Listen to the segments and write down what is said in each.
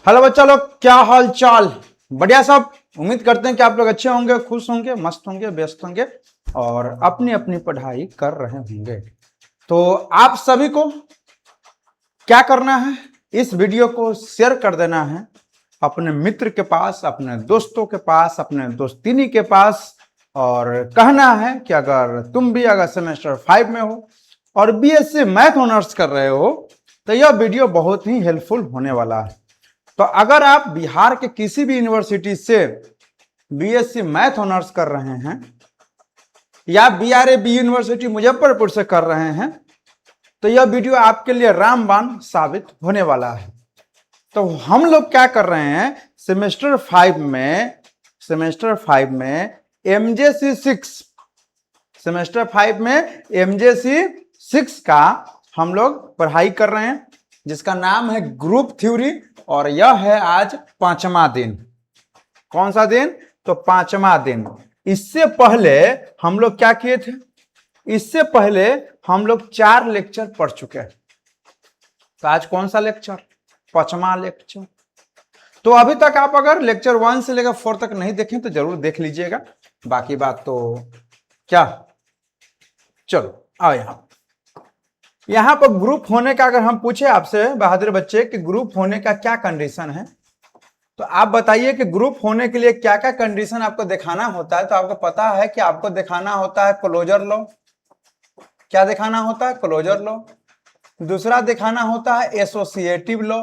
Hello बच्चा लोग, क्या हाल चाल। बढ़िया सब। उम्मीद करते हैं कि आप लोग अच्छे होंगे, खुश होंगे, मस्त होंगे, व्यस्त होंगे और अपनी अपनी पढ़ाई कर रहे होंगे। तो आप सभी को क्या करना है, इस वीडियो को शेयर कर देना है अपने मित्र के पास, अपने दोस्तों के पास, अपने दोस्तिनी के पास और कहना है कि अगर तुम भी अगर सेमेस्टर 5 में हो और बीएससी मैथ ऑनर्स कर रहे हो तो यह वीडियो बहुत ही हेल्पफुल होने वाला है। तो अगर आप बिहार के किसी भी यूनिवर्सिटी से बीएससी मैथ ऑनर्स कर रहे हैं या बीआरएबी यूनिवर्सिटी मुजफ्फरपुर से कर रहे हैं तो यह वीडियो आपके लिए रामबाण साबित होने वाला है। तो हम लोग क्या कर रहे हैं, सेमेस्टर 5 में एमजेसी 6 सेमेस्टर 5 में एमजेसी 6 का हम लोग पढ़ाई कर रहे हैं जिसका नाम है ग्रुप थ्योरी और यह है आज 5वां दिन। कौन सा दिन? तो 5वां दिन। इससे पहले हम लोग क्या किए थे? इससे पहले हम लोग 4 लेक्चर पढ़ चुके हैं। तो आज कौन सा लेक्चर? 5वां लेक्चर। तो अभी तक आप अगर लेक्चर 1 से लेकर 4 तक नहीं देखें तो जरूर देख लीजिएगा। बाकी बात तो क्या, चलो आओ यहां पर ग्रुप होने का अगर हम पूछे आपसे बहादुर बच्चे कि ग्रुप होने का क्या कंडीशन है तो आप बताइए कि ग्रुप होने के लिए क्या क्या कंडीशन आपको दिखाना होता है। तो आपको पता है कि आपको दिखाना होता है क्लोजर लॉ। क्या दिखाना होता है? Closure law. दूसरा दिखाना होता है एसोसिएटिव लॉ।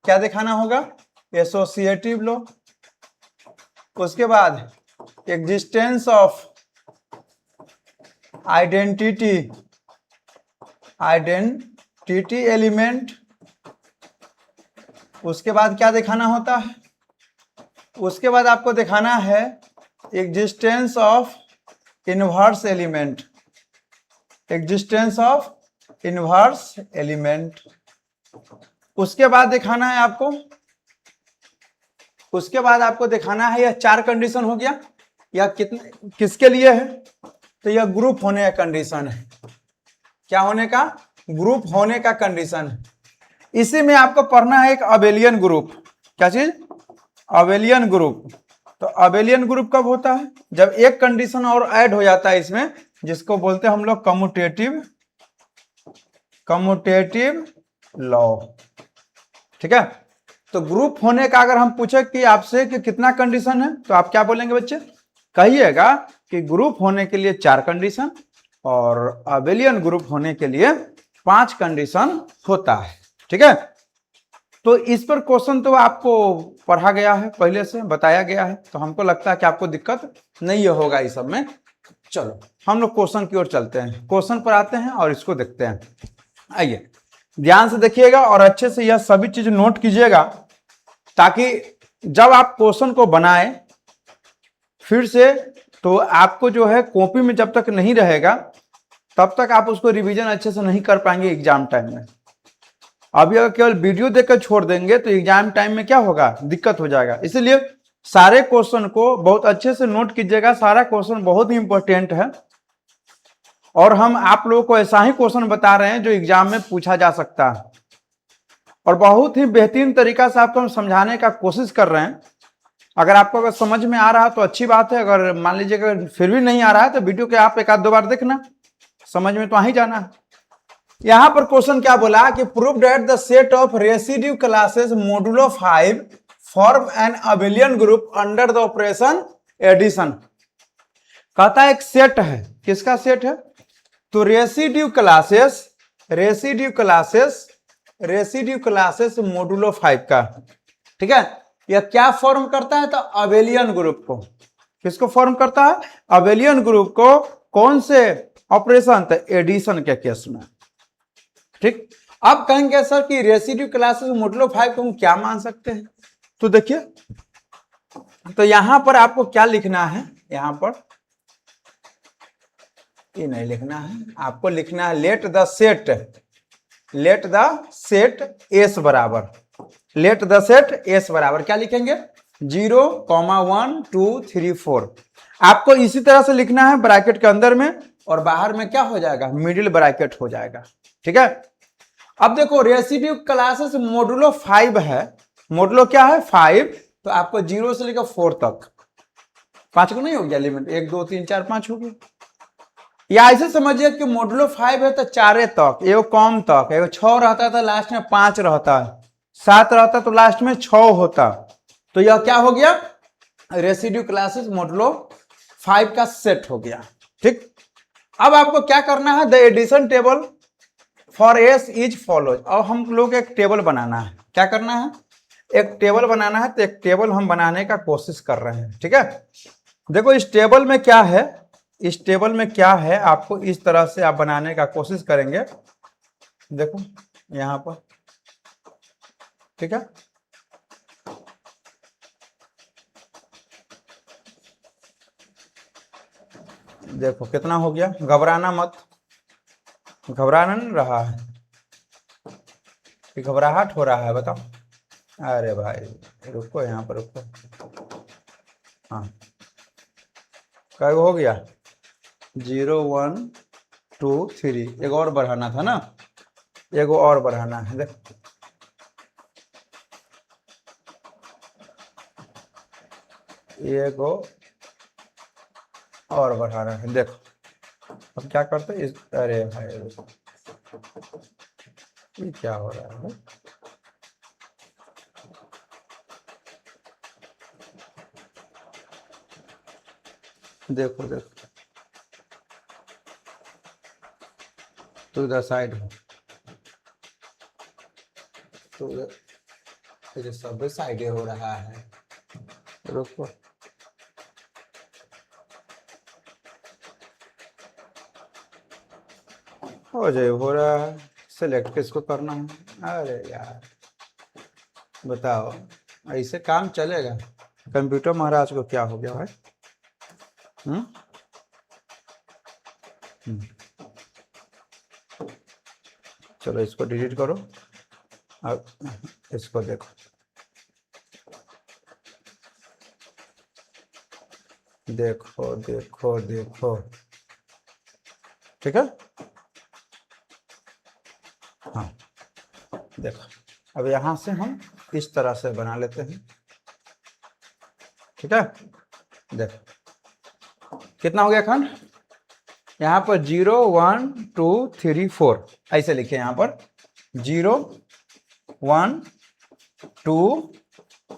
क्या दिखाना होगा? Associative law. उसके बाद एग्जिस्टेंस ऑफ आइडेंटिटी एलिमेंट। उसके बाद क्या दिखाना होता है? उसके बाद आपको दिखाना है existence of inverse element. Existence of inverse element. उसके बाद दिखाना है आपको, उसके बाद आपको दिखाना है यह 4 कंडीशन हो गया। यह किसके लिए है? तो यह ग्रुप होने का कंडीशन है। क्या होने का? ग्रुप होने का कंडीशन है। इसी में आपको पढ़ना है एक अबेलियन ग्रुप। क्या चीज? Abelian group. तो अबेलियन ग्रुप कब होता है? जब एक कंडीशन और ऐड हो जाता है इसमें, जिसको बोलते हैं हम लोग कम्यूटेटिव लॉ। ठीक है। तो ग्रुप होने का अगर हम पूछे कि आपसे कि कितना कंडीशन है तो आप क्या बोलेंगे बच्चे? कहिएगा कि ग्रुप होने के लिए 4 कंडीशन और अबेलियन ग्रुप होने के लिए 5 कंडीशन होता है। ठीक है। तो इस पर क्वेश्चन तो आपको पढ़ा गया है, पहले से बताया गया है, तो हमको लगता है कि आपको दिक्कत नहीं होगा इस सब में। चलो हम लोग क्वेश्चन की ओर चलते हैं, क्वेश्चन पर आते हैं और इसको देखते हैं। आइए ध्यान से देखिएगा और अच्छे से यह सभी चीज नोट कीजिएगा ताकि जब आप क्वेश्चन को बनाए फिर से तो आपको जो है कॉपी में जब तक नहीं रहेगा तब तक आप उसको रिवीजन अच्छे से नहीं कर पाएंगे एग्जाम टाइम में। अभी अगर केवल वीडियो देखकर छोड़ देंगे तो एग्जाम टाइम में क्या होगा? दिक्कत हो जाएगा। इसलिए सारे क्वेश्चन को बहुत अच्छे से नोट कीजिएगा। सारा क्वेश्चन बहुत ही इंपॉर्टेंट है और हम आप लोगों को ऐसा ही क्वेश्चन बता रहे हैं जो एग्जाम में पूछा जा सकता है और बहुत ही बेहतरीन तरीका से आपको हम समझाने का कोशिश कर रहे हैं। अगर आपको अगर समझ में आ रहा है तो अच्छी बात है, अगर मान लीजिए अगर फिर भी नहीं आ रहा है तो वीडियो के आप 1-2 बार देखना, समझ में तो आ ही जाना है। यहां पर क्वेश्चन क्या बोला कि prove that the set of residue classes modulo 5 form an abelian group under the operation addition. कहता है एक सेट है। किसका सेट है? तो रेसिड्यू क्लासेस मोडुलो 5 का। ठीक है। यह क्या फॉर्म करता है? तो अबेलियन ग्रुप को। किसको फॉर्म करता है? अबेलियन ग्रुप को। कौन से ऑपरेशन? तो एडिशन के केस में। ठीक। अब कहेंगे सर कि रेसिड्यू क्लासेस मोडुलो 5 को हम क्या मान सकते हैं? तो देखिए, तो यहां पर आपको क्या लिखना है? यहां पर ये नहीं लिखना है, आपको लिखना है लेट द सेट एस बराबर क्या लिखेंगे? 0, 1, 2, 3, 4। आपको इसी तरह से लिखना है ब्रैकेट के अंदर में और बाहर में क्या हो जाएगा? मिडिल ब्रैकेट हो जाएगा। ठीक है। अब देखो रेसिड्यू क्लासेस मोडुलो 5 है, मोडलो क्या है 5, तो आपको 0 से लेकर 4 तक 5 को नहीं हो गया लिमिट, 1 2 3 4 5 हो गया। या ऐसे समझिए कि मोडलो 5 है तो 4 तक, एगो कम तक, एगो 6 रहता तो लास्ट में 5 रहता, 7 रहता तो लास्ट में 6 होता। तो यह क्या हो गया, रेसिड्यू क्लासेस मोडलो 5 का सेट हो गया। ठीक, अब आपको क्या करना है, the addition table for S is follows. और हम लोग एक टेबल बनाना है, क्या करना है, एक टेबल बनाना है। तो एक टेबल हम बनाने का कोशिश कर रहे हैं। ठीक है, देखो इस टेबल में क्या है, इस टेबल में क्या है, आपको इस तरह से आप बनाने का कोशिश करेंगे। देखो यहां पर, ठीक है, देखो कितना हो गया, घबराना मत, घबराना नहीं रहा है कि घबराहट हो रहा है, बताओ। अरे भाई रुको, यहाँ पर रुको। हाँ, क्या हो गया, 0 1 2 3, एक और बढ़ाना था ना, एक और बढ़ाना है। देख एक और बढ़ाना है। देखो अब क्या करते हैं इस, अरे भाई ये क्या हो रहा है, देखो देखो, तो इधर साइड हो, तो इधर सब साइड हो रहा है, रुको। हो जाए, हो रहा है, सेलेक्ट किसको करना है, अरे यार बताओ, ऐसे काम चलेगा? कंप्यूटर महाराज को क्या हो गया भाई? चलो इसको डिलीट करो, अब इसको देखो, देखो देखो देखो, ठीक है। हाँ देखो, अब यहां से हम इस तरह से बना लेते हैं, ठीक है। देखो कितना हो गया खंड, यहाँ पर 0 1 2 3 4 ऐसे लिखे, यहाँ पर 0 1 2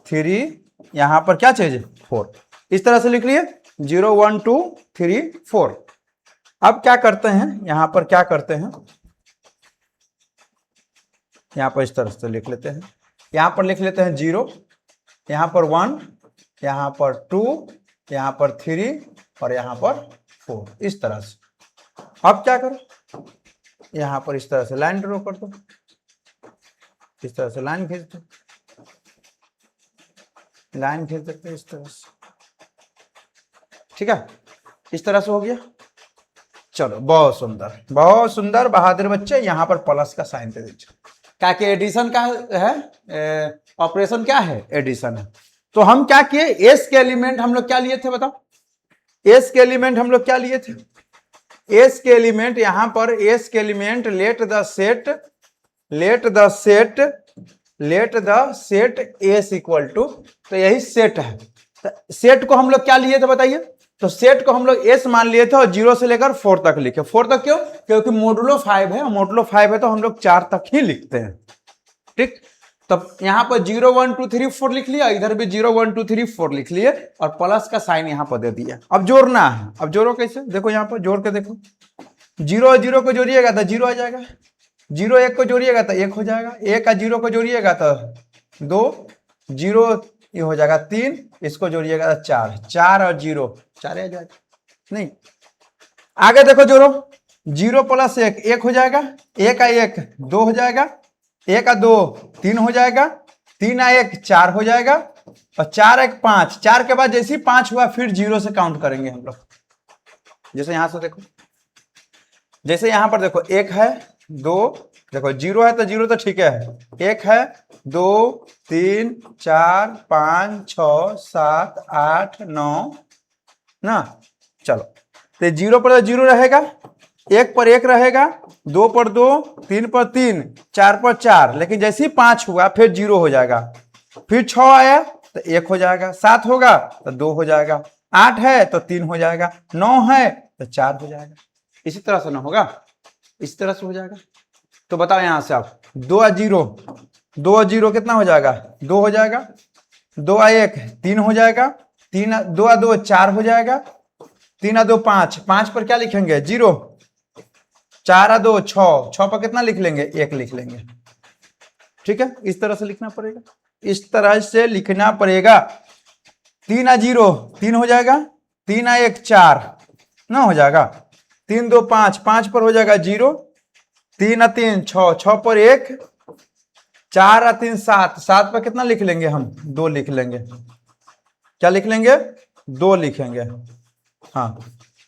3, यहाँ पर क्या चाहिए 4, इस तरह से लिख लिए 0 1 2 3 4। अब क्या करते हैं, यहाँ पर क्या करते हैं, यहाँ पर इस तरह से लिख लेते हैं, यहाँ पर लिख लेते हैं 0, यहाँ पर 1, यहाँ पर 2, यहाँ पर 3 और यहाँ पर 4, इस तरह से। अब क्या करो, यहाँ पर इस तरह से लाइन ड्रॉ कर दो, इस तरह से लाइन खींच दो, लाइन खींच सकते हैं इस तरह से, ठीक है, इस तरह से हो गया। चलो बहुत सुंदर, बहुत सुंदर बहादुर बच्चे। यहाँ पर प्लस का साइन दे दीजिए, क्या कि एडिशन का है, ऑपरेशन क्या है, एडिशन है। तो हम क्या किए, एस के एलिमेंट हम लोग क्या लिए थे बताओ, एस के एलिमेंट हम लोग क्या लिए थे, एस के एलिमेंट, यहां पर एस के element let the set, let the set, let the set S equal to, तो यही सेट है। तो सेट को हम लोग क्या लिए थे बताइए, तो सेट को हम लोग एस मान लिए थे और 0 से लेकर 4 तक लिखे। 4 तक क्यों, क्योंकि मोडुलो 5 है, मोडुलो 5 है तो हम लोग 4 तक ही लिखते हैं। ठीक, तब यहाँ पर 0 1 2 3 4 लिख लिया, इधर भी 0 1 2 3 4 लिख लिए और प्लस का साइन यहाँ पर दे दिया। अब जोड़ना है, अब जोड़ो कैसे, देखो यहाँ पर जोड़ के देखो, 0 0 को जोड़िएगा तो 0 आ जाएगा, 0 1 को जोड़िएगा तो 1 हो जाएगा, 1 का 0 को जोड़िएगा तो 2, 0 ये हो जाएगा 3, इसको जोड़िएगा तो 4, 4 और 0 4 आ जाएगा। नहीं, आगे देखो जोड़ो, 0 प्लस 1 1 हो जाएगा, 1 का 1 2 हो जाएगा, 1 का 2 3 हो जाएगा, 3 का 1 4 हो जाएगा और 4 1 5, 4 के बाद जैसे ही 5 हुआ फिर 0 से काउंट करेंगे हम लोग। जैसे यहां से देखो, जैसे यहां पर देखो 1 है 2, देखो 0 है तो 0 तो ठीक है, 1 है 2 3 4 5 6 7 8 9 ना, चलो तो 0 पर 0 रहेगा, 1 पर 1 रहेगा, 2 पर 2, 3 पर 3, 4 पर 4, लेकिन जैसे ही 5 हुआ फिर 0 हो जाएगा। फिर 6 आया तो 1 हो जाएगा, 7 होगा तो 2 हो जाएगा, 8 है तो 3 हो जाएगा, 9 है तो 4 हो जाएगा। इसी तरह से ना होगा, इस तरह से हो जाएगा। तो बताओ यहां से आप 2 और 0, 2 और 0 कितना हो जाएगा, 2 हो जाएगा, 2 और 1 3 हो जाएगा, 2 और 2 4 हो जाएगा, 3 और 2 5, 5 पर क्या लिखेंगे 0, 4 और 2 6, 6 पर कितना लिख लेंगे 1 लिख लेंगे। ठीक है, इस तरह से लिखना पड़ेगा, इस तरह से लिखना पड़ेगा। 3 और 0 3 हो जाएगा, 3 और 1 4 ना हो जाएगा, 3 2 5, 5 पर हो जाएगा 0, 3 और 3 6, 6 पर 1, 4 और 3 7, 7 पर कितना लिख लेंगे हम 2 लिख लेंगे। क्या लिख लेंगे 2 लिखेंगे। हाँ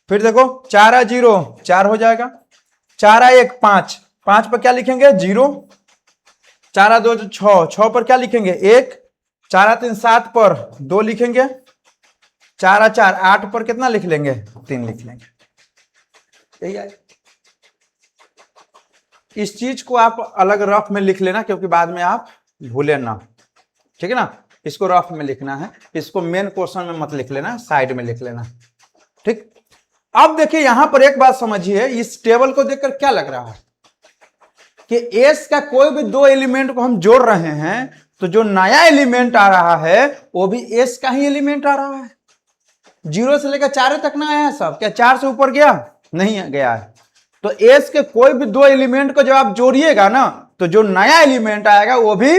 फिर देखो 4 और 0 4 हो जाएगा, 4 और 1 5, 5 पर क्या लिखेंगे 0, 4 और 2 6, 6 पर क्या लिखेंगे 1, 4 और 3 7 पर 2 लिखेंगे, 4 और 4 8 पर कितना लिख लेंगे 3 लिख लेंगे। यही है। इस चीज को आप अलग रफ में लिख लेना क्योंकि बाद में आप भूले ना, ठीक है ना। इसको रफ में लिखना है, इसको मेन क्वेश्चन में मत लिख लेना, साइड में लिख लेना। ठीक, अब देखिए यहां पर एक बात समझिए, इस टेबल को देखकर क्या लग रहा है कि एस का कोई भी 2 एलिमेंट को हम जोड़ रहे हैं तो जो नया एलिमेंट आ रहा है वो भी एस का ही एलिमेंट आ रहा है। 0 से लेकर 4 तक ना आया सब, क्या 4 से ऊपर गया नहीं गया है। तो एस के कोई भी 2 एलिमेंट को जब आप जोड़िएगा ना तो जो नया एलिमेंट आएगा वो भी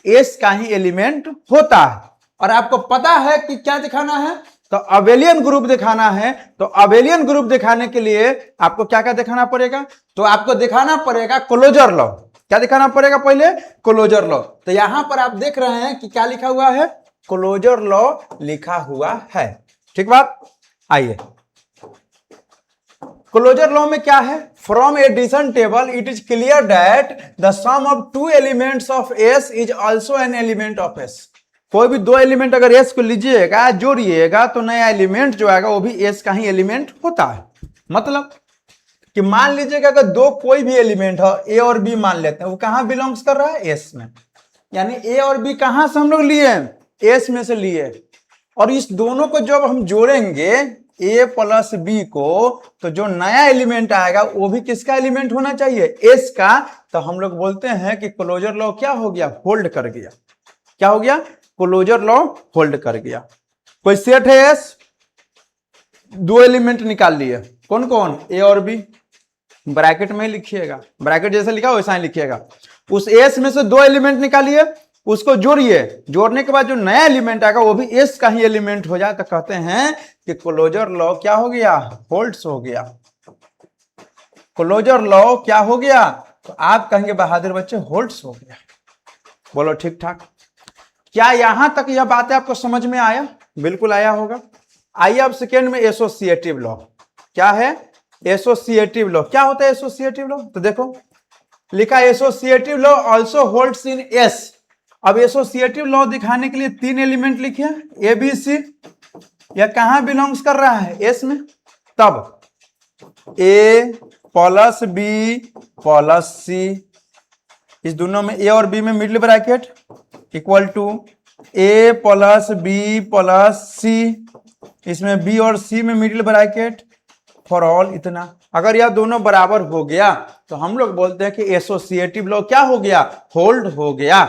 एस का ही एलिमेंट होता है। और आपको पता है कि क्या दिखाना है, तो अबेलियन ग्रुप दिखाना है। तो अबेलियन ग्रुप दिखाने के लिए आपको क्या क्या दिखाना पड़ेगा, तो आपको दिखाना पड़ेगा क्लोजर लॉ। क्या दिखाना पड़ेगा पहले, क्लोजर लॉ। तो यहां पर आप देख रहे हैं कि क्या लिखा हुआ है, क्लोजर लॉ लिखा हुआ है। ठीक बात, आइए क्लोजर लॉ में क्या है, from addition table it is clear that the sum of 2 elements of S is also an element of S. कोई भी 2 एलिमेंट अगर एस को लीजिएगा जोड़िएगा तो नया एलिमेंट जो आएगा वो भी एस का ही एलिमेंट होता है। मतलब कि मान लीजिएगा अगर 2 कोई भी एलिमेंट हो, ए और बी मान लेते हैं, वो कहां बिलोंग्स कर रहा है, एस में। यानी ए और बी कहां से हम लोग लिए, एस में से लिए। और इस दोनों को जब हम जोड़ेंगे ए प्लस बी को तो जो नया एलिमेंट आएगा वो भी किसका एलिमेंट होना चाहिए, एस का। तो हम लोग बोलते हैं कि क्लोजर लॉ क्या हो गया, होल्ड कर गया। क्या हो गया, क्लोजर लॉ होल्ड कर गया। कोई सेट है एस, 2 एलिमेंट निकाल लिए, कौन कौन, ए और बी। ब्रैकेट में लिखिएगा, ब्रैकेट जैसे लिखा वैसा ही लिखिएगा। उस एस में से 2 एलिमेंट निकालिए, उसको जोड़िए, जोड़ने के बाद जो नया एलिमेंट आएगा वो भी एस का ही एलिमेंट हो जाए। तो कहते हैं कि क्लोजर लॉ क्या हो गया, होल्ड्स हो गया। क्लोजर लॉ क्या हो गया, तो आप कहेंगे बहादुर बच्चे होल्ड्स हो गया। बोलो ठीक ठाक। क्या यहां तक यह बातें आपको समझ में आया, बिल्कुल आया होगा। आइए अब सेकेंड में एसोसिएटिव लॉ। क्या है एसोसिएटिव लॉ, क्या होता है एसोसिएटिव लॉ, तो देखो लिखा एसोसिएटिव लॉ आल्सो होल्ड्स इन एस। अब एसोसिएटिव लॉ दिखाने के लिए 3 एलिमेंट लिखिए, ए बी सी। यह कहां बिलोंग्स कर रहा है, एस में। तब A plus B plus C, इस दोनों में ए और बी में middle bracket equal to A plus B plus C, इसमें बी और सी में मिडिल ब्रैकेट फॉर ऑल। इतना अगर यह दोनों बराबर हो गया तो हम लोग बोलते हैं कि एसोसिएटिव लॉ क्या हो गया, होल्ड हो गया।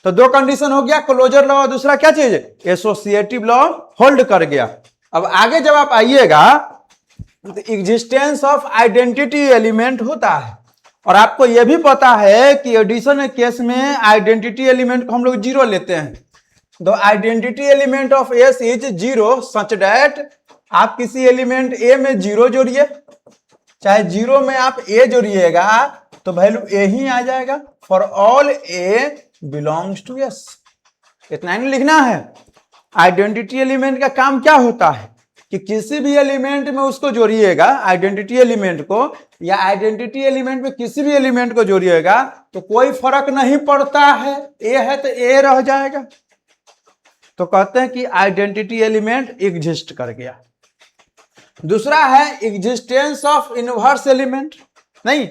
तो 2 कंडीशन हो गया, क्लोजर लॉ और दूसरा क्या चीज, एसोसिएटिव लॉ होल्ड कर गया। अब आगे जब आप आइएगा तो एग्जिस्टेंस ऑफ आइडेंटिटी एलिमेंट होता है। और आपको यह भी पता है कि एडिशन केस में आइडेंटिटी एलिमेंट को हम लोग 0 लेते हैं। तो identity element of S is 0 such that आप किसी एलिमेंट ए में 0 जोड़िए, चाहे 0 में आप ए जोड़िएगा तो वैल्यू ए ही आ जाएगा। For all a belongs to S, इतना ही लिखना है। आइडेंटिटी एलिमेंट का काम क्या होता है कि किसी भी एलिमेंट में उसको जोड़िएगा, आइडेंटिटी एलिमेंट को, या आइडेंटिटी एलिमेंट में किसी भी एलिमेंट को जोड़िएगा तो कोई फर्क नहीं पड़ता है, ए है तो ए रह जाएगा। तो कहते हैं कि आइडेंटिटी एलिमेंट एग्जिस्ट कर गया। दूसरा है एग्जिस्टेंस ऑफ इनवर्स एलिमेंट। नहीं,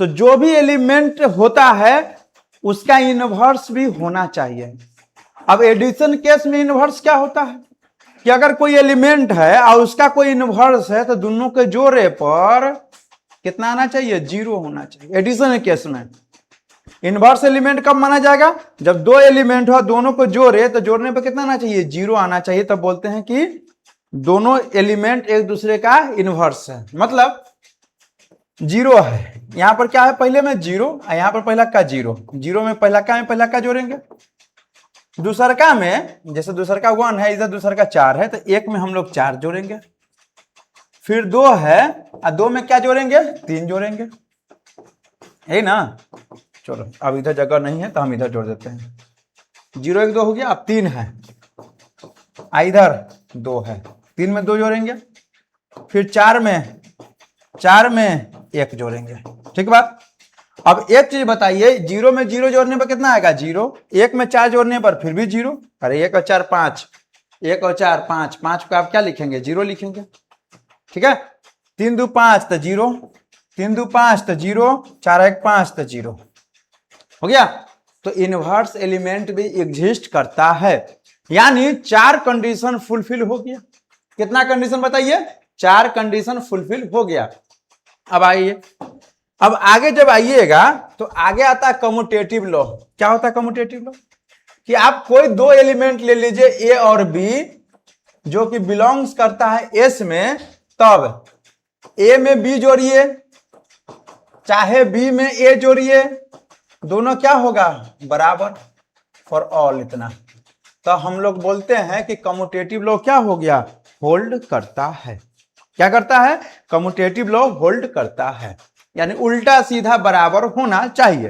तो जो भी एलिमेंट होता है उसका इनवर्स भी होना चाहिए। अब एडिशन केस में इनवर्स क्या होता है कि अगर कोई एलिमेंट है और उसका कोई इनवर्स है तो दोनों के जोड़े पर कितना आना चाहिए, 0 होना चाहिए। एडिशन केस में इनवर्स एलिमेंट कब माना जाएगा, जब दो एलिमेंट हो दोनों को जोड़े तो जोड़ने पर कितना आना चाहिए, 0 आना चाहिए। तब बोलते हैं कि दोनों एलिमेंट एक दूसरे का इनवर्स है, मतलब 0 है। यहां पर क्या है, पहले में 0 और यहां पर पहला का 0, 0 में पहला का जोड़ेंगे। दूसर का में जैसे दूसर का 1 है, इधर दूसर का 4 है, तो एक में हम लोग 4 जोड़ेंगे। फिर 2 है और 2 में क्या जोड़ेंगे, 3 जोड़ेंगे, है ना। चलो अब इधर जगह नहीं है तो हम इधर जोड़ देते हैं। 0 1 2 हो गया, अब 3 है, इधर 2 है, 3 में 2 जोड़ेंगे। फिर 4 में 1 जोड़ेंगे, ठीक बात। अब एक चीज बताइए, 0 में 0 जोड़ने पर कितना आएगा, 0। 1 में 4 जोड़ने पर फिर भी 0। अरे 1 और 4 5, 1 और 4 5, 5 को आप क्या लिखेंगे, 0 लिखेंगे, ठीक है। 3 2 5 तो 0, 3 2 5 तो 0, 4 1 5 तो 0 हो गया। तो इनवर्स एलिमेंट भी एग्जिस्ट करता है, यानी 4 कंडीशन फुलफिल हो गया। कितना कंडीशन बताइए, 4 कंडीशन फुलफिल हो गया। अब आइए, अब आगे जब आइएगा तो आगे आता है कम्यूटेटिव लॉ। क्या होता है कम्यूटेटिव लॉ, कि आप कोई दो एलिमेंट ले लीजिए ए और बी जो कि बिलोंग्स करता है एस में, तब ए में बी जोड़िए चाहे बी में ए जोड़िए, दोनों क्या होगा, बराबर फॉर ऑल। इतना तो हम लोग बोलते हैं कि कम्यूटेटिव लॉ क्या हो गया, होल्ड करता है। क्या करता है, कम्यूटेटिव लॉ होल्ड करता है, यानी उल्टा सीधा बराबर होना चाहिए।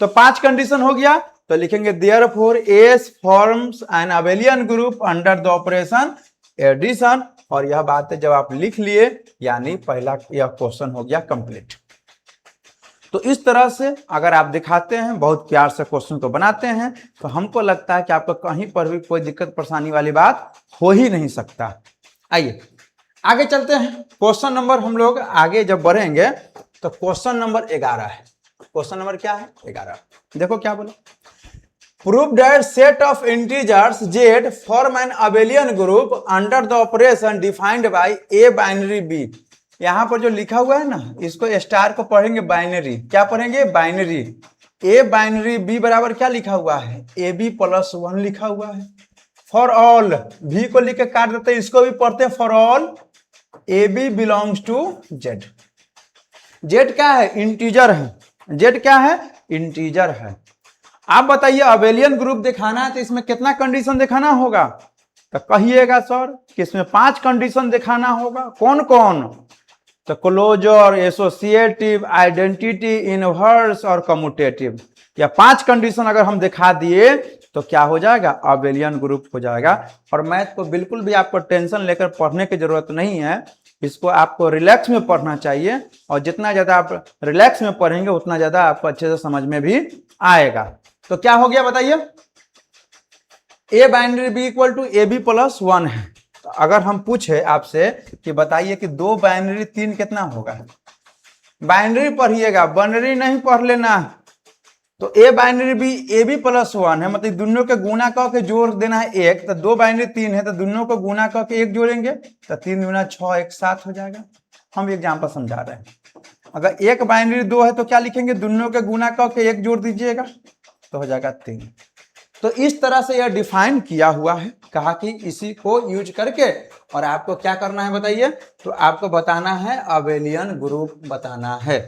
तो 5 कंडीशन हो गया, तो लिखेंगे therefore S forms an abelian group under the operation addition. और यह बात जब आप लिख लिए, यानी पहला यह क्वेश्चन हो गया कंप्लीट। तो इस तरह से अगर आप दिखाते हैं, बहुत प्यार से क्वेश्चन को बनाते हैं, तो हमको लगता है कि आपको कहीं पर भी कोई दिक्कत परेशानी वाली बात हो ही नहीं सकता। आइए आगे चलते हैं। क्वेश्चन नंबर हम लोग आगे जब बढ़ेंगे तो क्वेश्चन नंबर 11 है। क्वेश्चन नंबर क्या है, 11। देखो क्या बोला, prove that set of integers z form an abelian group under the operation defined by a binary b. यहां पर जो लिखा हुआ है ना, इसको स्टार को पढ़ेंगे बाइनरी। क्या पढ़ेंगे, बाइनरी। ए बाइनरी बी बराबर क्या लिखा हुआ है, ए बी प्लस 1 लिखा हुआ है। फॉर ऑल, भी को लिख के काट देते हैं, इसको भी पढ़ते हैं for all a b belongs to Z. Z क्या है, इंटीजर है। जेड क्या है, इंटीजर है। आप बताइए अबेलियन ग्रुप दिखाना है तो इसमें कितना कंडीशन दिखाना होगा, तो कहिएगा सर कि इसमें 5 कंडीशन दिखाना होगा। कौन कौन, तो क्लोजर, एसोसिएटिव, आइडेंटिटी, इनवर्स और कम्यूटेटिव। या 5 कंडीशन अगर हम दिखा दिए तो क्या हो जाएगा, अबेलियन ग्रुप हो जाएगा। और मैथ को बिल्कुल भी आपको टेंशन लेकर पढ़ने की जरूरत नहीं है, इसको आपको रिलैक्स में पढ़ना चाहिए। और जितना ज्यादा आप रिलैक्स में पढ़ेंगे उतना ज्यादा आपको अच्छे से समझ में भी आएगा। तो क्या हो गया बताइए, a binary b equal to a b plus 1 है। तो अगर हम पूछे आपसे कि बताइए कि 2 बाइनरी 3 कितना होगा, बाइनरी पढ़िएगा, बाइनरी नहीं पढ़ लेना। तो a binary B a b plus 1 है, मतलब दोनों के गुना करके जोड़ देना है 1। तो 2 बाइनरी 3 है तो दोनों को गुना करके 1 जोड़ेंगे, तो 3 गुना 6 1 7 हो जाएगा। हम एग्जाम्पल समझा रहे हैं। अगर एक बाइनरी 2 है तो क्या लिखेंगे, दोनों के गुना करके 1 जोड़ दीजिएगा तो हो जाएगा 3। तो इस तरह से यह डिफाइन किया हुआ है, कहा कि इसी को यूज करके और आपको क्या करना है बताइए, तो आपको बताना है अबेलियन ग्रुप बताना है।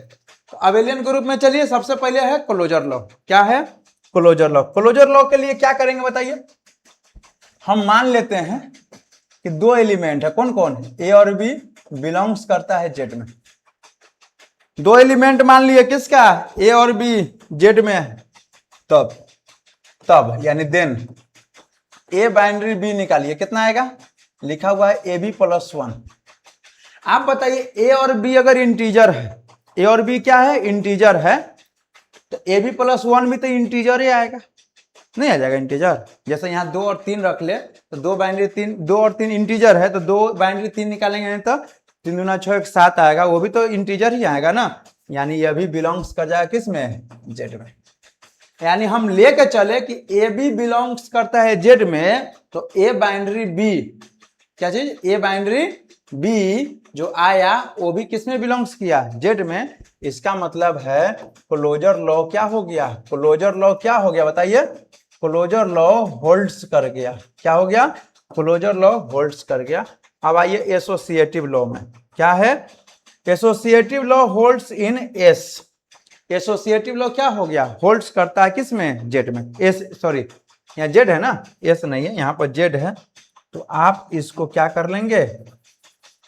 तो अबेलियन ग्रुप में चलिए सबसे पहले है क्लोजर लॉ। क्या है, क्लोजर लॉ। क्लोजर लॉ के लिए क्या करेंगे बताइए, हम मान लेते हैं कि 2 एलिमेंट है, कौन कौन है, ए और बी बिलोंग्स करता है जेड में। 2 एलिमेंट मान लिए किसका, ए और बी जेड में है, तब यानी देन ए बाइनरी बी निकालिए, कितना आएगा, लिखा हुआ है ए बी प्लस 1। आप बताइए ए और बी अगर इंटीजर है, ए और बी क्या है, इंटीजर है, तो ए बी प्लस 1 भी तो इंटीजर ही आएगा, नहीं आ जाएगा इंटीजर। जैसे यहाँ 2 और 3 रख ले तो 2 बाइनरी 3, 2 और 3 इंटीजर है, तो 2 बाइनरी 3 निकालेंगे तो 3 दूना 6 1 7 आएगा, वो भी तो इंटीजर ही आएगा ना, यानी यह भी बिलोंग्स कर जाएगा किस में, जेड में। यानी हम लेके चले कि ए बी बिलोंग्स करता है जेड में, तो ए बाइनरी बी, क्या चीज, ए बाइनरी बी जो आया वो भी किस में बिलोंग्स किया, जेड में। इसका मतलब है क्लोजर लॉ क्या हो गया, क्लोजर लॉ क्या हो गया बताइए, क्लोजर लॉ होल्ड्स कर गया। क्या हो गया, क्लोजर लॉ होल्ड्स कर गया। अब आइए एसोसिएटिव लॉ में, क्या है, एसोसिएटिव लॉ होल्ड्स इन एस। एसोसिएटिव लॉ क्या हो गया, होल्ड्स करता है किस में, जेड में। एस सॉरी यहाँ जेड है ना, एस नहीं है, यहाँ पर जेड है, तो आप इसको क्या कर लेंगे,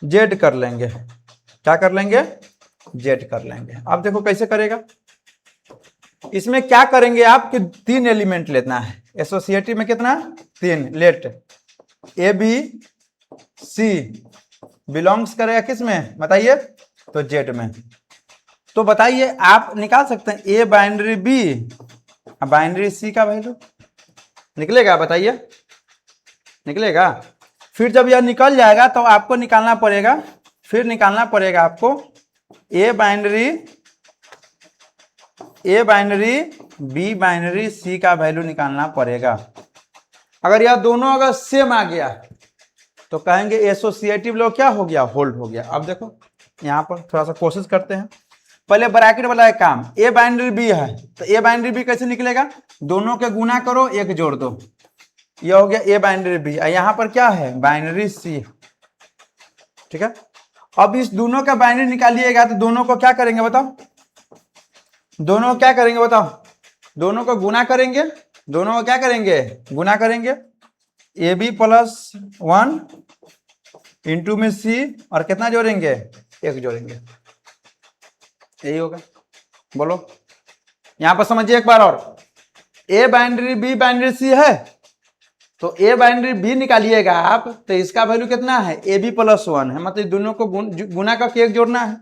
जेड कर लेंगे। क्या कर लेंगे, जेड कर लेंगे। अब देखो कैसे करेगा, इसमें क्या करेंगे आप कि 3 एलिमेंट लेना है। एसोसिएटिव में कितना, 3। Let a b c belongs करेगा किस में बताइए, तो जेड में। तो बताइए आप निकाल सकते हैं ए बाइनरी बी, बाइनरी सी का वैल्यू निकलेगा, बताइए निकलेगा। फिर जब यह निकल जाएगा तो आपको निकालना पड़ेगा, फिर निकालना पड़ेगा आपको ए बाइनरी बी बाइनरी सी का वैल्यू निकालना पड़ेगा। अगर यह दोनों अगर सेम आ गया तो कहेंगे एसोसिएटिव लॉ क्या हो गया, होल्ड हो गया। अब देखो यहाँ पर थोड़ा सा कोशिश करते हैं, पहले ब्रैकेट वाला एक काम, ए बाइनरी बी है तो ए बाइनरी बी कैसे निकलेगा, दोनों के गुना करो, एक जोड़ दो, यह हो गया ए बाइनरी बी। यहाँ पर क्या है, बाइनरी सी, ठीक है। अब इस दोनों का बाइनरी निकालिएगा तो दोनों को क्या करेंगे बताओ, दोनों को क्या करेंगे बताओ, दोनों को गुना करेंगे, दोनों को क्या करेंगे, गुना करेंगे। ए बी प्लस 1 इंटू में सी, और कितना जोड़ेंगे, 1 जोड़ेंगे, यही होगा। बोलो यहां पर समझिए एक बार और, ए बाइनरी बी बाइनरी सी है तो ए बाइनरी बी निकालिएगा आप, तो इसका वैल्यू कितना है, ए बी प्लस 1 है, मतलब दोनों को गुना करके 1 जोड़ना है।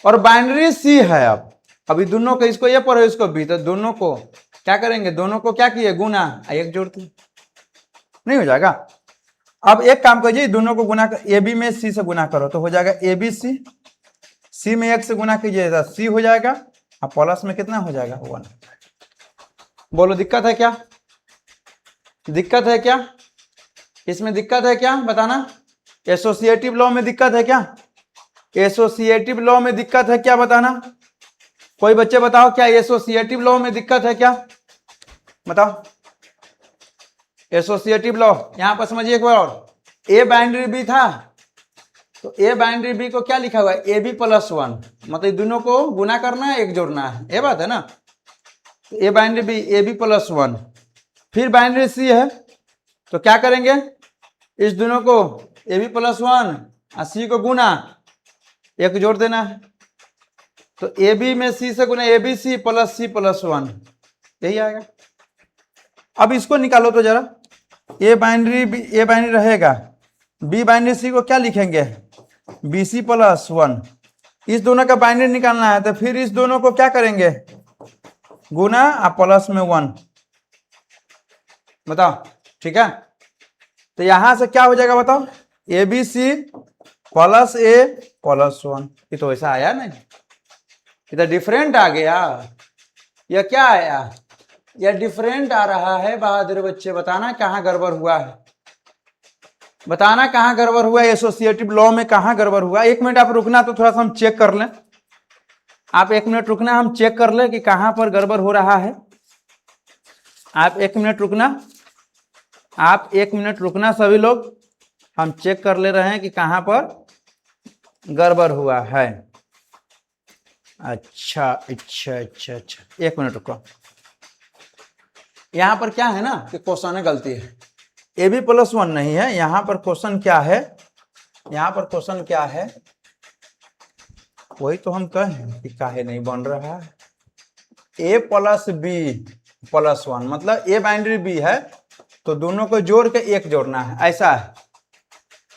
और बाइनरी सी है, अब अभी दोनों को, इसको ए पर है इसको बी, तो दोनों को क्या करेंगे, दोनों को क्या किए, गुना, 1 जोड़ते, नहीं हो जाएगा। अब एक काम कीजिए, दोनों को गुना कर, ए बी में सी से गुना करो तो हो जाएगा ए बी सी, सी में 1 से गुना कीजिएगा सी हो जाएगा, अब प्लस में कितना हो जाएगा, 1। बोलो दिक्कत है क्या, दिक्कत है क्या, इसमें दिक्कत है क्या बताना, एसोसिएटिव लॉ में दिक्कत है क्या, एसोसिएटिव लॉ में दिक्कत है क्या बताना, कोई बच्चे बताओ क्या एसोसिएटिव लॉ में दिक्कत है क्या, बताओ। एसोसिएटिव लॉ यहां पर समझिए एक बार और, ए बाइनरी बी था तो ए बाइनरी बी को क्या लिखा हुआ है, ए बी प्लस 1, मतलब दोनों को गुना करना है, 1 जोड़ना है, ये बात है ना। तो a binary B a b plus 1, फिर बाइनरी सी है तो क्या करेंगे, इस दोनों को ए बी प्लस 1 और सी को गुना, 1 जोड़ देना है, तो ए बी में सी से गुना, ए बी सी प्लस 1, यही आएगा। अब इसको निकालो तो जरा, ए बाइनरी रहेगा, बी बाइनरी सी को क्या लिखेंगे, बी सी प्लस 1, इस दोनों का बाइनरी निकालना है तो फिर इस दोनों को क्या करेंगे, गुना और प्लस में 1, बताओ ठीक है। तो यहां से क्या हो जाएगा बताओ, a b c plus A plus 1, ये तो ऐसा आया नहीं, ये तो डिफरेंट आ गया, यह क्या आया, यह डिफरेंट आ रहा है। बहादुर बच्चे बताना कहाँ गड़बड़ हुआ है, बताना कहाँ गड़बड़ हुआ है, एसोसिएटिव लॉ में कहाँ गड़बड़ हुआ। 1 मिनट आप रुकना तो थोड़ा सा हम चेक कर लें, आप 1 मिनट रुकना, हम चेक कर लें कि कहाँ पर गड़बड़ हो रहा है। आप 1 मिनट रुकना, आप 1 मिनट रुकना सभी लोग, हम चेक कर ले रहे हैं कि कहाँ पर गड़बड़ हुआ है। अच्छा अच्छा अच्छा अच्छा, 1 मिनट रुको। यहाँ पर क्या है ना कि क्वेश्चन में गलती है, ए बी प्लस 1 नहीं है, यहाँ पर क्वेश्चन क्या है, यहाँ पर क्वेश्चन क्या है, वही तो हम कहें कि काहे नहीं बन रहा है। ए प्लस बी प्लस 1 मतलब ए बाइनरी बी है तो दोनों को जोड़ के 1 जोड़ना है, ऐसा है।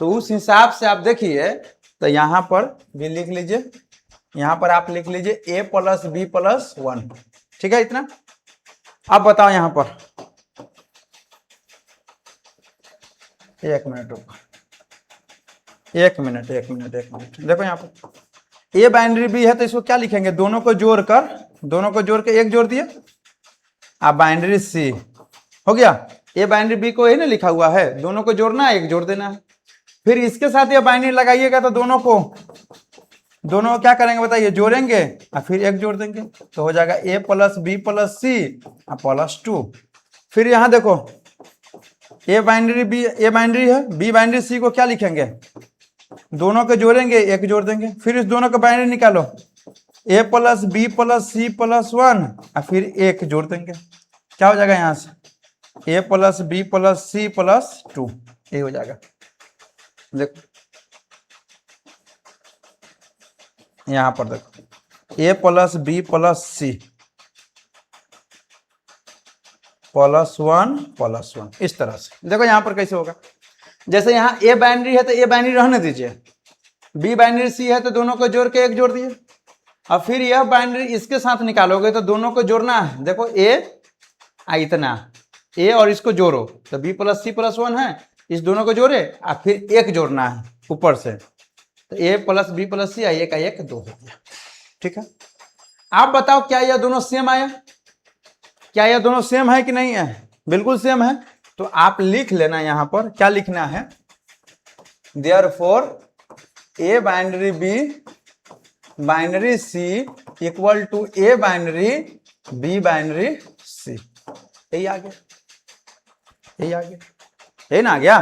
तो उस हिसाब से आप देखिए, तो यहाँ पर भी लिख लीजिए, यहाँ पर आप लिख लीजिए ए प्लस बी प्लस 1, ठीक है इतना। अब बताओ यहाँ पर, 1 मिनट रुको, 1 मिनट देखो यहाँ पर ए बाइनरी बी है तो इसको क्या लिखेंगे, दोनों को जोड़कर, दोनों को जोड़ के 1 जोड़ दिए, अब बाइनरी सी हो गया, ए बाइनरी बी को यही ना लिखा हुआ है, दोनों को जोड़ना है, एक जोड़ देना है। फिर इसके साथ ये बाइनरी लगाइएगा तो दोनों को क्या करेंगे बताइए, जोड़ेंगे और फिर एक जोड़ देंगे, तो हो जाएगा A plus B plus C plus 2। फिर यहाँ देखो A binary B, A binary है, बी बाइनरी सी को क्या लिखेंगे, दोनों को जोड़ेंगे, एक जोड़ देंगे। फिर इस दोनों का बाइनरी निकालो, A plus B plus C plus 1 और फिर एक जोड़ देंगे, क्या हो जाएगा यहाँ से A plus B plus C plus 2, ये हो जाएगा। देखो यहां पर देखो A plus B plus C plus 1 इस तरह से। देखो यहां पर कैसे होगा, जैसे यहाँ ए बाइनरी है तो ए बाइनरी रहने दीजिए, बी बाइनरी सी है तो दोनों को जोड़ के एक जोड़ दिए, और फिर यह बाइनरी इसके साथ निकालोगे तो दोनों को जोड़ना है। देखो ए इतना ए और इसको जोड़ो तो बी प्लस सी प्लस 1 है, इस दोनों को जोड़े और फिर एक जोड़ना है ऊपर से, तो ए प्लस बी प्लस सी एक 2 हो गया। ठीक है, आप बताओ क्या यह दोनों सेम आया, क्या यह दोनों सेम है कि नहीं है, बिल्कुल सेम है। तो आप लिख लेना यहां पर, क्या लिखना है, therefore A binary B binary C equal to A binary B binary C. यही आ गया, यही आ गया, यही ना आ गया।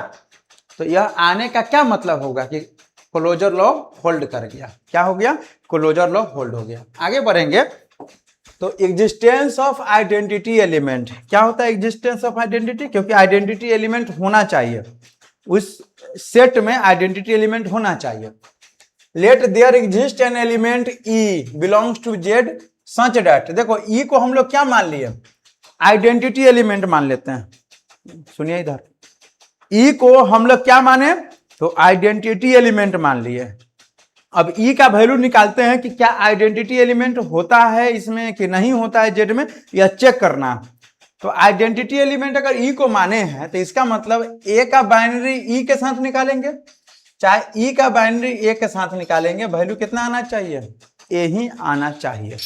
तो यह आने का क्या मतलब होगा कि क्लोजर लॉ होल्ड कर गया, क्या हो गया, क्लोजर लॉ होल्ड हो गया। आगे बढ़ेंगे तो एग्जिस्टेंस ऑफ आइडेंटिटी एलिमेंट, क्या होता है एग्जिस्टेंस ऑफ आइडेंटिटी, क्योंकि आइडेंटिटी एलिमेंट होना चाहिए, उस सेट में आइडेंटिटी एलिमेंट होना चाहिए। Let there exist an element e belongs to Z such that, देखो ई को हम लोग क्या मान लिए, आइडेंटिटी एलिमेंट मान लेते हैं। सुनिए इधर, ई को हम लोग क्या माने, तो आइडेंटिटी एलिमेंट मान लिए। अब ई का वैल्यू निकालते हैं कि क्या आइडेंटिटी एलिमेंट होता है इसमें कि नहीं होता है जेड में, या चेक करना। तो आइडेंटिटी एलिमेंट अगर ई को माने हैं तो इसका मतलब ए का बाइनरी ई के साथ निकालेंगे, चाहे ई का बाइनरी ए के साथ निकालेंगे, वैल्यू कितना आना चाहिए, ए ही आना चाहिए।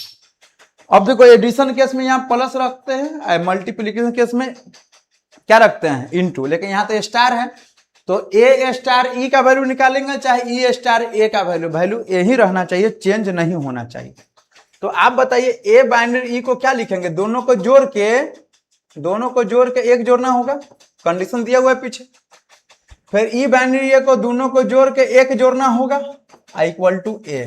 अब देखो एडिशन केस में यहाँ प्लस रखते हैं, मल्टीप्लीकेशन केस में क्या रखते हैं, इनटू, लेकिन यहाँ तो स्टार है तो ए स्टार ई का वैल्यू निकालेंगे, चाहे ई स्टार ए का वैल्यू ए ही रहना चाहिए, चेंज नहीं होना चाहिए। तो आप बताइए ए बाइनरी ई को क्या लिखेंगे, दोनों को जोड़ के एक जोड़ना होगा, कंडीशन दिया हुआ है पीछे। फिर ई बाइनरी ए को दोनों को जोड़ के एक जोड़ना होगा इक्वल टू ए।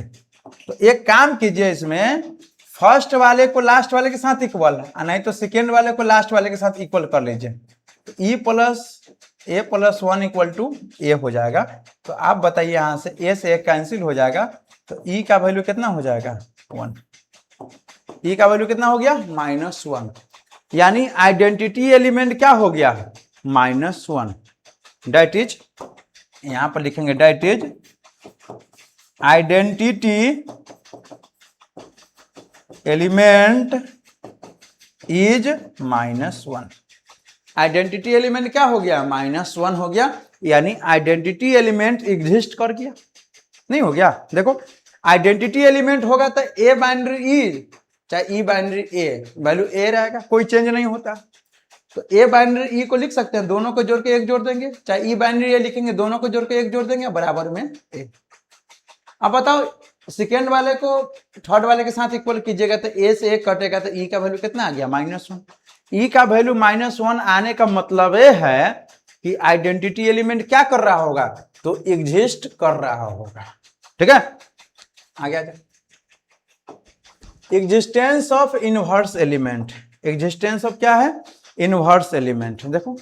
तो एक काम कीजिए, इसमें फर्स्ट वाले को लास्ट वाले के साथ इक्वल, नहीं तो सेकेंड वाले को लास्ट वाले के साथ इक्वल कर लीजिए, तो E plus A plus 1 equal to A हो जाएगा। तो आप बताइए यहां से ए से एक कैंसिल हो जाएगा, तो ई का वैल्यू कितना हो जाएगा 1, ई का वैल्यू कितना हो गया -1, यानी आइडेंटिटी एलिमेंट क्या हो गया -1। डेट इज, यहां पर लिखेंगे that is identity element is -1। Identity element क्या हो गया -1 हो गया, यानी आइडेंटिटी एलिमेंट एग्जिस्ट कर गया, नहीं हो गया। देखो आइडेंटिटी एलिमेंट होगा तो ए बाइनरी ई चाहे ई बाइनरी ए वैल्यू ए रहेगा, कोई चेंज नहीं होता। तो ए बाइनरी ई को लिख सकते हैं, दोनों को जोड़ के एक जोड़ देंगे, चाहे ई बाइनरी ए लिखेंगे, दोनों को जोड़ के एक जोड़ देंगे, बराबर में ए। अब बताओ सेकेंड वाले को थर्ड वाले के साथ इक्वल कीजिएगा तो ए से एक कटेगा तो ई का वैल्यू कितना आ गया -1। ई का वैल्यू -1 आने का मतलब ये है कि आइडेंटिटी एलिमेंट क्या कर रहा होगा, तो एग्जिस्ट कर रहा होगा। ठीक है, आगे आ जाए। Existence of inverse element, existence of क्या है, इनवर्स एलिमेंट। देखो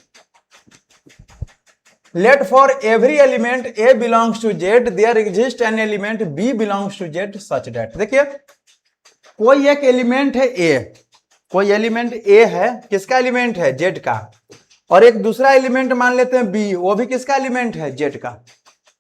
let for every element a belongs to Z there exist an element b belongs to Z such that. देखिए कोई एक एलिमेंट है ए, कोई एलिमेंट ए है, किसका एलिमेंट है जेड का, और एक दूसरा एलिमेंट मान लेते हैं बी, वो भी किसका एलिमेंट है जेड का।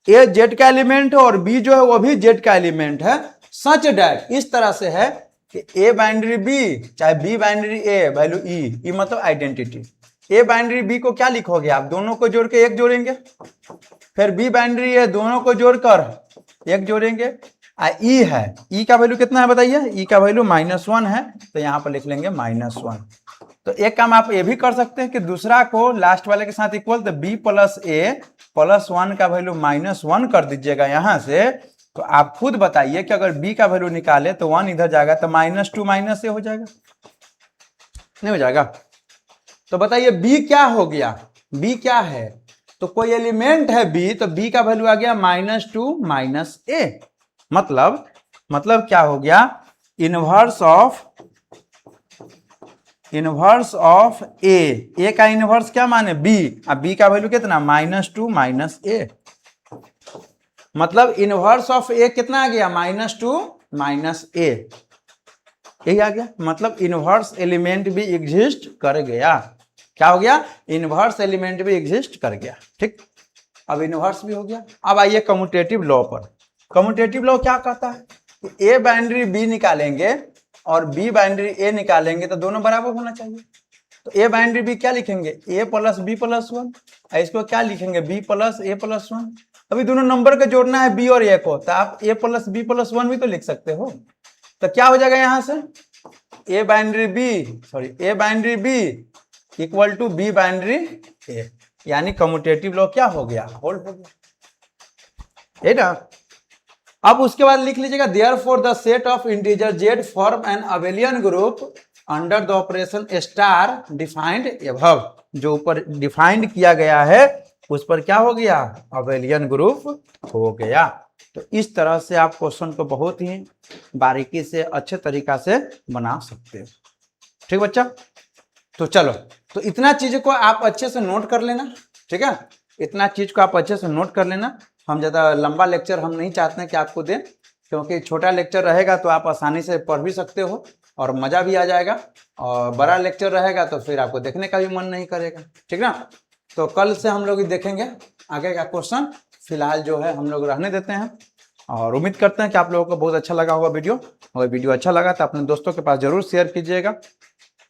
ए जेड का एलिमेंट है और बी जो है वो भी जेड का एलिमेंट है, सच दैट इस तरह से है कि ए बाइनरी बी चाहे बी बाइनरी ए वैल्यू ई मतलब आइडेंटिटी। ए बाइनरी बी को क्या लिखोगे आप, दोनों को जोड़ के एक जोड़ेंगे, फिर बी बाइनरी ए दोनों को जोड़कर एक जोड़ेंगे, ई है, ई का वैल्यू कितना है बताइए, ई का वैल्यू -1 है, तो यहां पर लिख लेंगे -1। तो एक काम आप ये भी कर सकते हैं कि दूसरा को लास्ट वाले के साथ इक्वल, तो b प्लस ए प्लस 1 का वैल्यू -1 कर दीजिएगा यहां से। तो आप खुद बताइए कि अगर b का वैल्यू निकाले तो 1 इधर जाएगा तो -2 - a हो जाएगा, नहीं हो जाएगा? तो बताइए b क्या हो गया, b क्या है? तो कोई एलिमेंट है b, तो b का वैल्यू आ गया -2 - a। मतलब क्या हो गया, इनवर्स ऑफ a का इनवर्स क्या माने b, अब b का वैल्यू कितना -2 - a, मतलब इनवर्स ऑफ a कितना आ गया -2 - a, यही आ गया। मतलब इनवर्स एलिमेंट भी एग्जिस्ट कर गया। क्या हो गया, इनवर्स एलिमेंट भी एग्जिस्ट कर गया। ठीक, अब इनवर्स भी हो गया। अब आइए कम्यूटेटिव लॉ पर। कम्यूटेटिव लॉ क्या कहता है कि a बाइनरी b निकालेंगे और b बाइनरी a निकालेंगे तो दोनों बराबर होना चाहिए। तो a बाइनरी b क्या लिखेंगे, a प्लस b प्लस 1, इसको क्या लिखेंगे b प्लस a प्लस 1। अभी दोनों नंबर का जोड़ना है b और a को, तो आप a प्लस b प्लस 1 भी तो लिख सकते हो। तो क्या हो जाएगा यहां से, a binary b equal to b binary a, यानी कम्यूटेटिव लॉ क्या हो गया, होल्ड हो गया, है ना। अब उसके बाद लिख लीजिएगा therefore the set of integer z form an abelian group under the operation star defined above. जो ऊपर डिफाइंड किया गया है उस पर क्या हो गया, अबेलियन ग्रुप हो गया। तो इस तरह से आप क्वेश्चन को बहुत ही बारीकी से अच्छे तरीका से बना सकते हो। ठीक बच्चा, तो चलो, तो इतना चीज को आप अच्छे से नोट कर लेना। ठीक है, इतना चीज को आप अच्छे से नोट कर लेना। हम ज़्यादा लंबा लेक्चर हम नहीं चाहते हैं कि आपको दें, क्योंकि छोटा लेक्चर रहेगा तो आप आसानी से पढ़ भी सकते हो और मज़ा भी आ जाएगा, और बड़ा लेक्चर रहेगा तो फिर आपको देखने का भी मन नहीं करेगा। ठीक ना, तो कल से हम लोग देखेंगे आगे का क्वेश्चन। फिलहाल जो है हम लोग रहने देते हैं, और उम्मीद करते हैं कि आप लोगों को बहुत अच्छा लगा होगा वीडियो। अगर वीडियो अच्छा लगा तो अपने दोस्तों के पास जरूर शेयर कीजिएगा,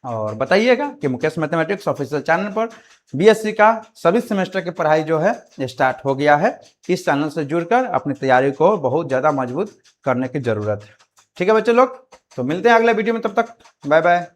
और बताइएगा कि मुकेश मैथमेटिक्स ऑफिशियल चैनल पर बीएससी का सभी सेमेस्टर की पढ़ाई जो है स्टार्ट हो गया है। इस चैनल से जुड़कर अपनी तैयारी को बहुत ज़्यादा मजबूत करने की ज़रूरत है। ठीक है बच्चे लोग, तो मिलते हैं अगले वीडियो में, तब तक बाय बाय।